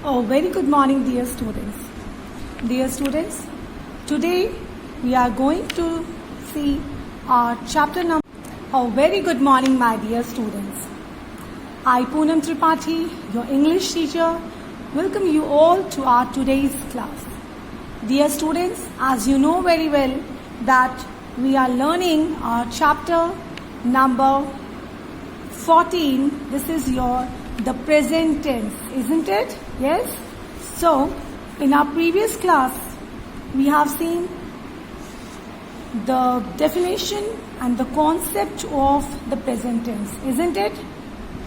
Oh, very good morning, dear students. Dear students, today we are going to see our chapter number. Oh, very good morning, my dear students. I, Poonam Tripathi, your English teacher, welcome you all to our today's class. Dear students, as you know very well that we are learning our chapter number 14. This is the present tense, isn't it? Yes. So, in our previous class, we have seen the definition and the concept of the present tense, isn't it?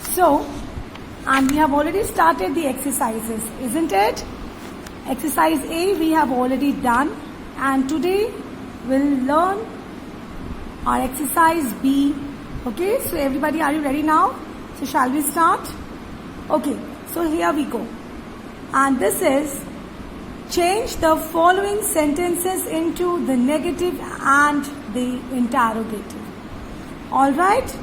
So, and we have already started the exercises, isn't it? Exercise A we have already done, and today we'll learn our exercise B. Okay, so everybody, are you ready now? So shall we start? Okay, so here we go. And this is, change the following sentences into the negative and the interrogative. Alright?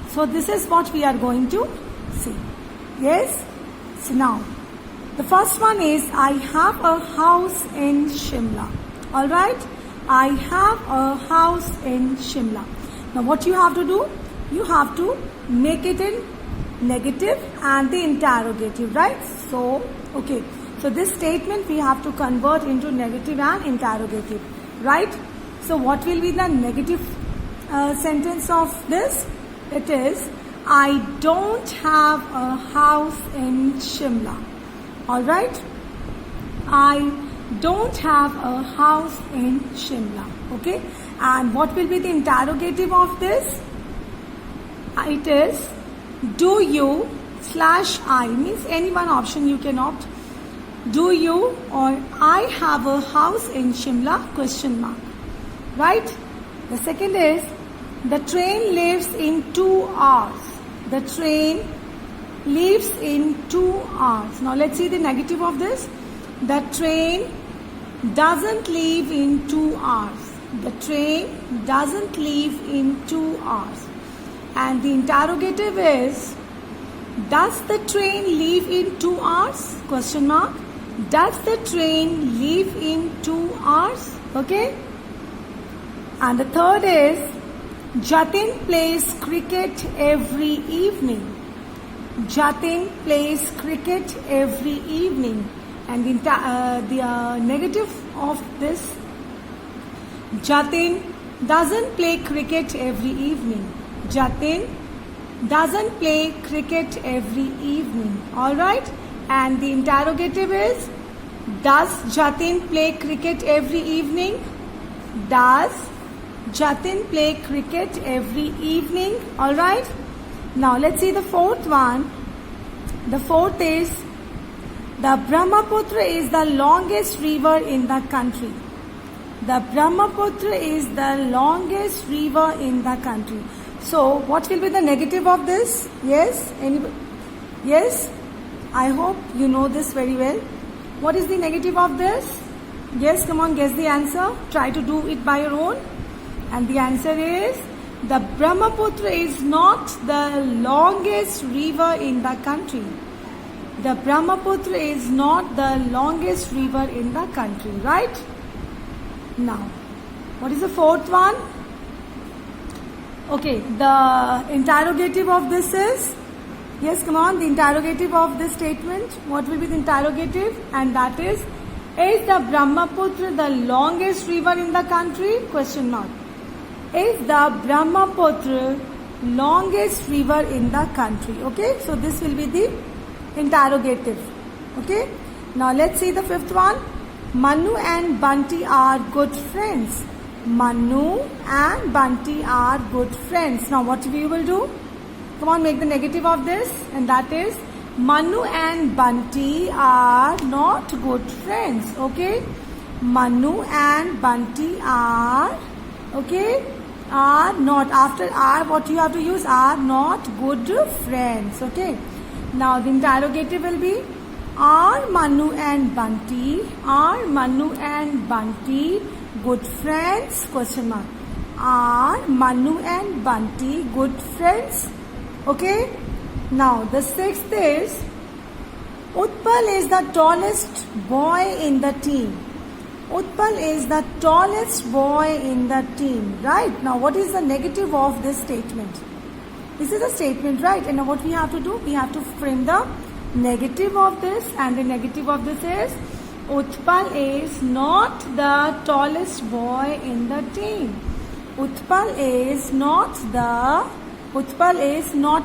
So this is what we are going to see. Yes? So now, the first one is, I have a house in Shimla. Alright? I have a house in Shimla. Now what you have to do? You have to make it in negative and the interrogative, right? So, okay. So this statement we have to convert into negative and interrogative, right? So what will be the negative sentence of this? It is, I don't have a house in Shimla. Alright? I don't have a house in Shimla. Okay? And what will be the interrogative of this? It is, do you /I, means any one option you can opt. Do you or I have a house in Shimla? Question mark. Right? The second is, the train leaves in 2 hours. The train leaves in 2 hours. Now let's see the negative of this. The train doesn't leave in 2 hours. The train doesn't leave in 2 hours. And the interrogative is, does the train leave in 2 hours? Question mark. Does the train leave in 2 hours? Okay. And the third is, Jatin plays cricket every evening. Jatin plays cricket every evening. And the negative of this, Jatin doesn't play cricket every evening. Jatin doesn't play cricket every evening. Alright? And the interrogative is, does Jatin play cricket every evening? Does Jatin play cricket every evening? Alright? Now let's see the fourth one. The fourth is, the Brahmaputra is the longest river in the country. The Brahmaputra is the longest river in the country. So, what will be the negative of this? Yes? Anybody? Yes? I hope you know this very well. What is the negative of this? Yes, come on, guess the answer. Try to do it by your own. And the answer is, the Brahmaputra is not the longest river in the country. The Brahmaputra is not the longest river in the country, right? Now, what is the fourth one? Okay, the interrogative of this is, yes, come on, the interrogative of this statement. What will be the interrogative? And that is the Brahmaputra the longest river in the country? Question mark. Is the Brahmaputra longest river in the country? Okay, so this will be the interrogative. Okay, now let's see the fifth one. Manu and Bunty are good friends. Manu and Bunty are good friends. Now what we will do? Come on, make the negative of this, and that is, Manu and Bunty are not good friends. Okay, Manu and Bunty are, okay, are not. After are, what you have to use? Are not good friends. Okay. Now the interrogative will be, are Manu and Bunty good friends? Question mark. Are Manu and Bunty good friends? Okay. Now the sixth is, Utpal is the tallest boy in the team. Utpal is the tallest boy in the team. Right? Now what is the negative of this statement? This is a statement, right? And now what we have to do? We have to frame the negative of this, and the negative of this is Utpal is not the tallest boy in the team. Utpal is not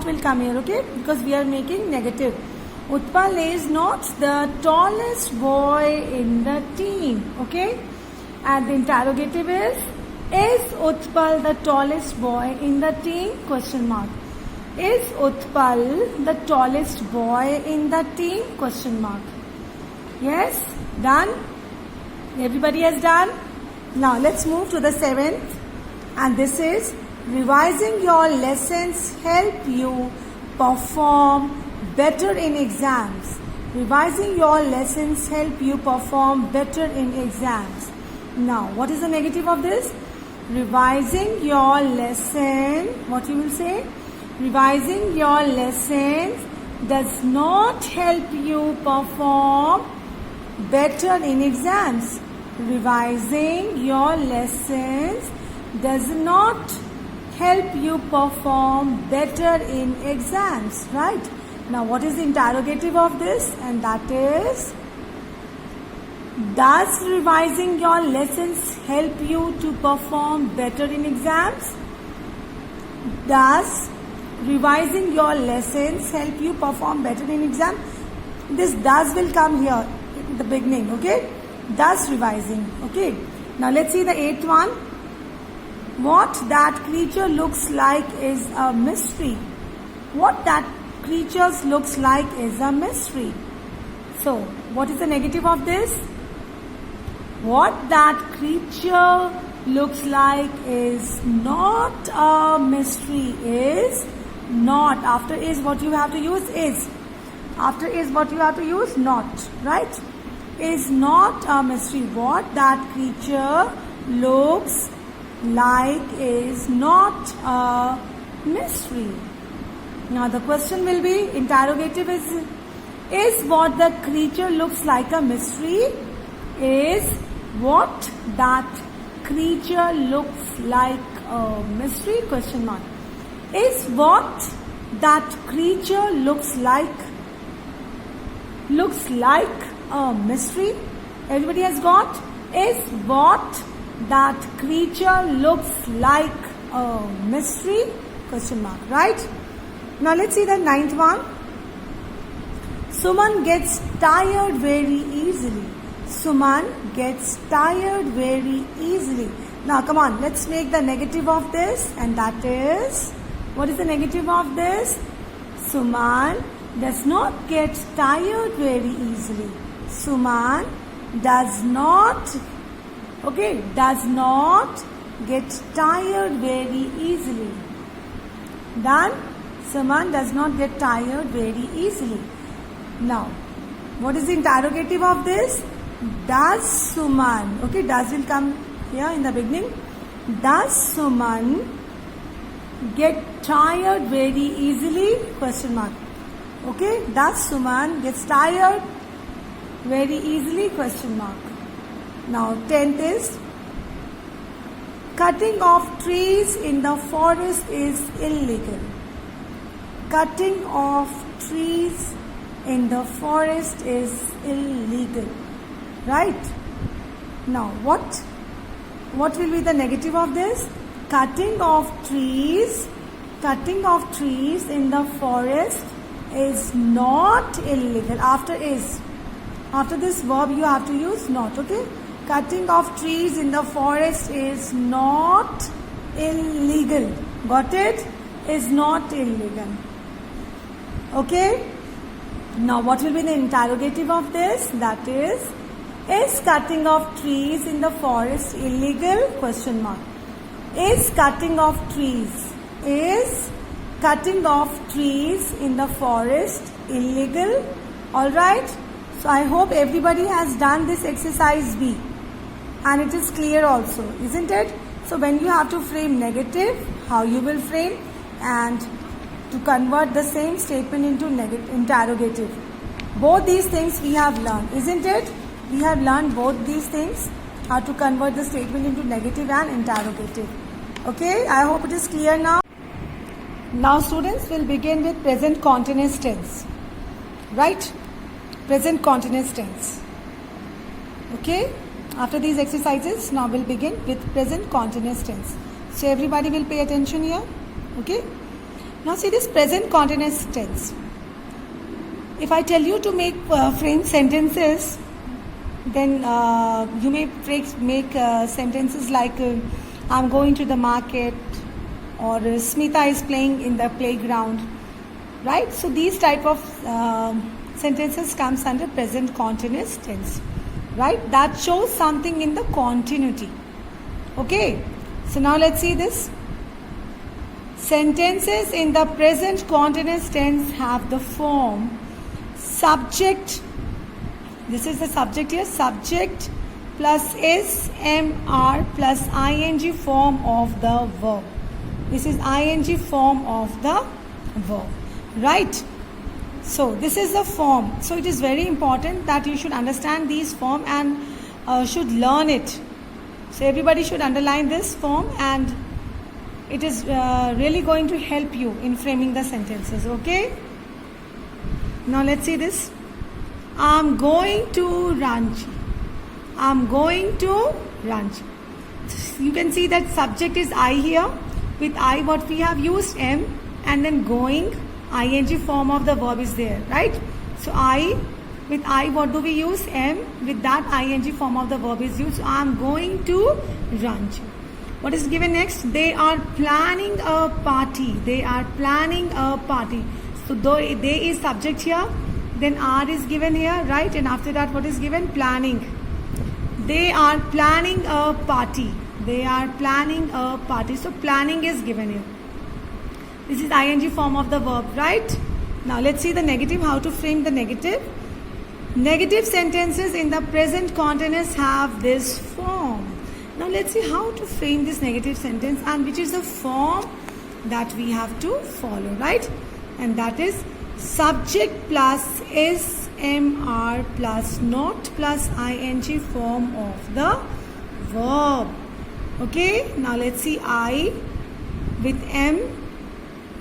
will come here, okay? Because we are making negative. Utpal is not the tallest boy in the team, okay? And the interrogative is Utpal the tallest boy in the team? Question mark. Is Utpal the tallest boy in the team? Question mark. Yes? Done? Everybody has done? Now let's move to the 7th. And this is revising your lessons help you perform better in exams. Revising your lessons help you perform better in exams. Now, what is the negative of this? Revising your lesson, what you will say? Revising your lessons does not help you perform better in exams. Revising your lessons does not help you perform better in exams, right? Now what is the interrogative of this? And that is, does revising your lessons help you to perform better in exams? Does revising your lessons help you perform better in exam? This does will come here in the beginning, okay? Does revising, okay? Now let's see the 8th one. What that creature looks like is a mystery. What that creature looks like is a mystery. So, what is the negative of this? What that creature looks like is not a mystery. Is not. After is what you have to use is. After is what you have to use not. Right? Is not a mystery. What that creature looks like is not a mystery. Now the question will be, interrogative is what the creature looks like a mystery? Is what that creature looks like a mystery? Question mark. Is what that creature looks like a mystery? Everybody has got? Is what that creature looks like a mystery? Question mark, right? Now let's see the 9th one. Suman gets tired very easily. Suman gets tired very easily. Now come on, let's make the negative of this, and that is, what is the negative of this? Suman does not get tired very easily. Suman does not get tired very easily. Done? Suman does not get tired very easily. Now, what is the interrogative of this? Does Suman, okay, does will come here in the beginning. Does Suman get tired very easily? Question mark. Okay, does Suman gets tired very easily? Question mark. Now 10th is, cutting off trees in the forest is illegal. Cutting off trees in the forest is illegal. Right? Now what will be the negative of this? Cutting off trees in the forest is not illegal. After this verb you have to use not, okay? Cutting off trees in the forest is not illegal. Got it? Is not illegal. Okay? Now what will be the interrogative of this? That is cutting off trees in the forest illegal? Question mark. Is cutting off trees in the forest illegal? Alright? So I hope everybody has done this exercise B. And it is clear also, isn't it? So when you have to frame negative, how you will frame, and to convert the same statement into interrogative. Both these things we have learned, isn't it? We have learned both these things, how to convert the statement into negative and interrogative. Okay, I hope it is clear now. Now students will begin with present continuous tense. Right? Present continuous tense. Okay? After these exercises, now we'll begin with present continuous tense. So everybody will pay attention here. Okay? Now see this present continuous tense. If I tell you to make frame sentences, then you may make sentences like I'm going to the market, or Smita is playing in the playground, right? So these type of sentences comes under present continuous tense, right? That shows something in the continuity. Okay, so now let's see this. Sentences in the present continuous tense have the form subject. This is the subject here. Subject plus SMR plus ing form of the verb. This is ing form of the verb. Right? So this is the form. So it is very important that you should understand these form and should learn it. So everybody should underline this form, and it is really going to help you in framing the sentences. Okay? Now let's see this. I'm going to Ranchi. I'm going to Ranchi. You can see that subject is I here. With I, what we have used am, and then going, ing form of the verb is there, right? So I, with I, what do we use? Am. With that, ing form of the verb is used. So I'm going to Ranchi. What is given next? They are planning a party. They are planning a party. So though they is subject here, then are is given here, right? And after that, what is given? Planning. They are planning a party. They are planning a party. So planning is given here. This is ing form of the verb, right? Now let's see the negative, how to frame the negative. Negative sentences in the present continuous have this form. Now let's see how to frame this negative sentence and which is the form that we have to follow, right? And that is subject plus SMR plus not plus ing form of the verb. Okay, now let's see I with M,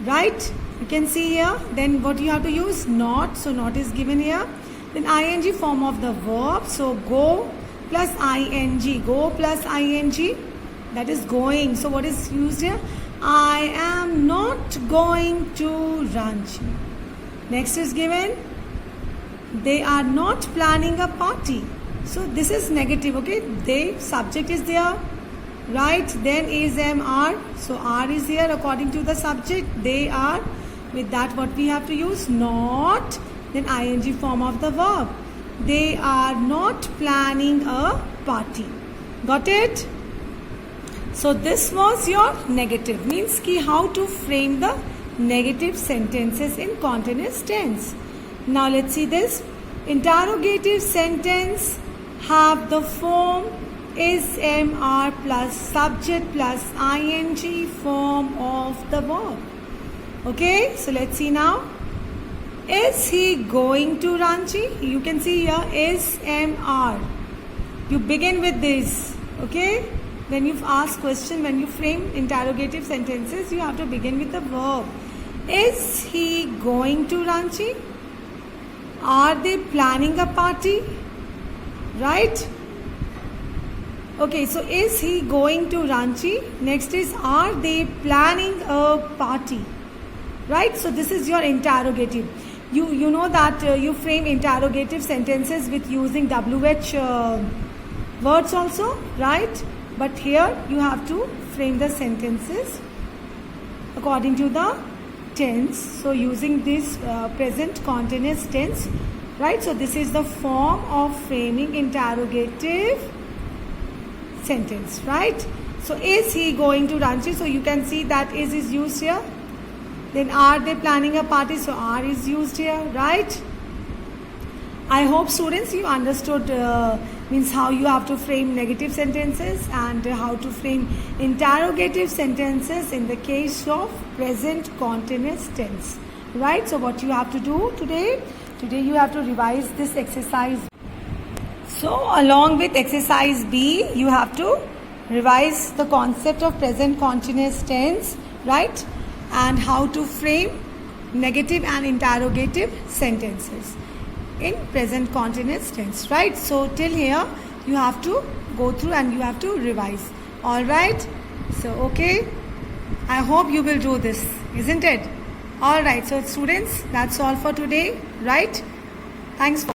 right? You can see here. Then what you have to use? Not. So not is given here. Then ing form of the verb. So go plus ing. Go plus ing. That is going. So what is used here? I am not going to Ranchi. Next is given. They are not planning a party. So this is negative. Okay. They, subject is there. Right, then is are. So are is here according to the subject. They are. With that, what we have to use? Not. Then ing form of the verb. They are not planning a party. Got it? So this was your negative. Means ki how to frame the negative sentences in continuous tense. Now let's see this. Interrogative sentence have the form SMR plus subject plus ing form of the verb. Okay, so let's see now. Is he going to Ranchi? You can see here SMR. You begin with this. Okay, when you ask question, when you frame interrogative sentences, you have to begin with the verb. Is he going to Ranchi? Are they planning a party? Right? Okay, so is he going to Ranchi? Next is, are they planning a party? Right? So this is your interrogative. You know that you frame interrogative sentences with using WH words also, right? But here you have to frame the sentences according to the tense. So using this present continuous tense, right? So this is the form of framing interrogative sentence, right? So is he going to Ranchi? So you can see that is used here. Then are they planning a party? So are is used here, right? I hope students you understood means how you have to frame negative sentences and how to frame interrogative sentences in the case of present continuous tense, right? So what you have to do today, Today you have to revise this exercise. So along with exercise B, you have to revise the concept of present continuous tense, right? And how to frame negative and interrogative sentences in present continuous tense, right? So till here you have to go through and you have to revise. All right? So okay, I hope you will do this, isn't it? All right, so students, that's all for today, right? Thanks for